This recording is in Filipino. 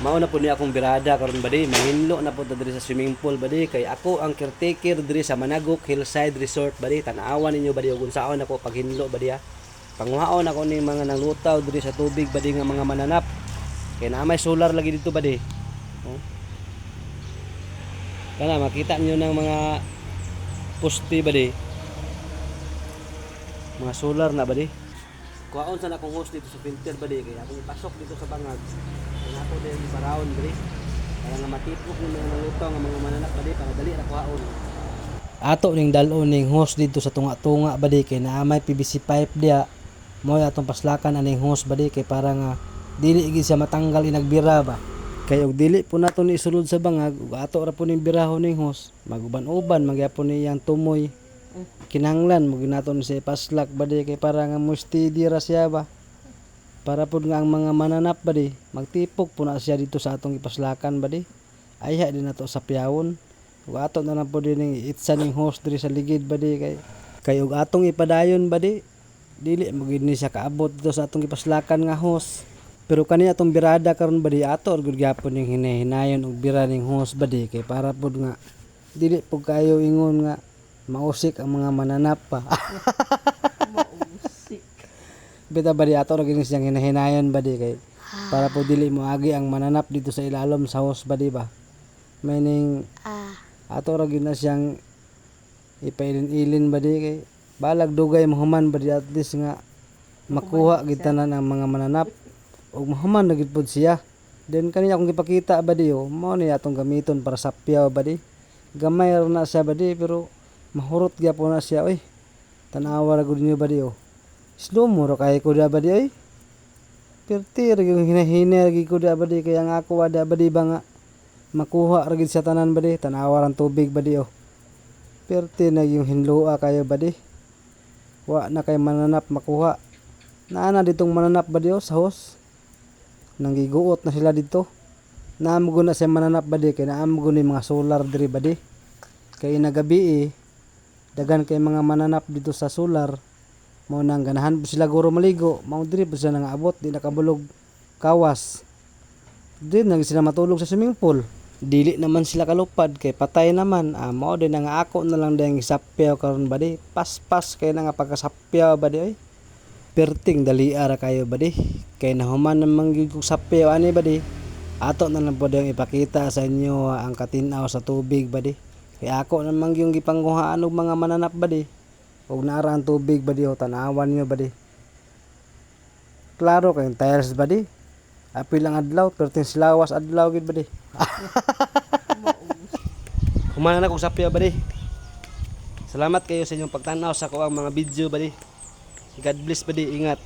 Mao na po ni akong birada karon badi, mahinlo na po ta diri sa swimming pool badi kay ako ang caretaker diri sa Managuk Hillside Resort badi. Tan-awan ninyo badi ug unsaon ako paghinlo badi ha. Panguhaon ako ni mga nanglutaw diri sa tubig badi nga mga mananap. Kay na may solar lagi dito badi. Oh. Kana makita niyo ng mga poste badi. Mga solar na badi. Kuhaon sa akong host dito sa filter badi kay akong ipasok dito sa bangag. Kaya ako din paraon badi. Kaya nga matipok yung mga nalutaw nga mga mananap badi para dali ra kuhaon. Ato ning dalon ning hose dito sa tunga-tunga badi kay naamay PVC pipe dia. Mo atong paslakan aning hose badi kay para nga dili gid siya matanggal inagbira ba. Kay og dili po nato ni isulod sa bangag ug ato ra po ning birahon ning hose. Maguban-uban magyapon ni yang tumoy. Kinahanglan mo ginaton siya ipaslak badi kay para nga mo steady ra siya ba. Para pud nga ang mga mananap badi magtipok po na siya dito sa atong ipaslakan badi. Ayha din nato sa piyawon. Ug ato na lang po din itsa ning hose diri sa ligid badi kay ug atong ipadayon badi dili mo gid ni siya kaabot dito sa atong ipaslakan nga hose. Pero kani atong birada karon badi ato gud gyapon ning hinahinayon og bira ning hose badi kay para pud nga dili pud kayo ingon nga mausik ang mga mananap pa. Mausik. Bita badi ato ra gini siyang hinahinayon badi kay para po dili mo agi ang mananap dito sa ilalom sa hose badi ba. Meaning ato ra gina siyang ipailin-ilin badi kay balag dugay mahuman badi at least nga makuha gid tanan ang mga mananap ug mahuman na gid pod siya. Then kaniya akong gipakita badi mao ni atong gamiton para sa piyaw badi. Gamay ra na siya badi pero mahurot gyapon na siya oy. Tanawa ra gud niyo badi slow mo ra kay ko da badi oy. Perti ra gyud hinahina ra gyud ko da badi kaya nga ako wada badi ba nga makuha ra gyud sa tanan badi. Tanawa ra tubig badi Perti na yung hinluwa kayo badi. Wa na kay mananap makuha. Naana ditong mananap badi sa hose. Nanggiguot na sila dito. Naamgo na sa mananap badi kay naamgo ni mga solar diri badi. Kay nagabi dagan kay mga mananap dito sa solar. Mao nang ganahan po sila guro maligo. Mao diri po sila nangaabot di nakabulog kawas. Di nang sila matulog sa swimming pool. Dili naman sila kalupad kay patay naman. Mao din nga ako na lang dayang isapyaw karon badi. Paspas kay na nga pagkasapyaw badi oy. Perting dali ara kayo badi. Kay nahuman namang gyud kog sapyaw ani badi. Ato na lang po dayang ipakita sa inyo ang katinaw sa tubig badi. Kay ako namang yung gipangguhaan og mga mananap badi. Og naara ang tubig badi tanawan niyo badi. Klaro kay tiles badi. Apil lang adlaw perting silawas adlaw gid badi. Humana na kong sapya badi. Salamat kayo sa inyong pagtanaw sa kuang mga video badi. God bless badi, ingat.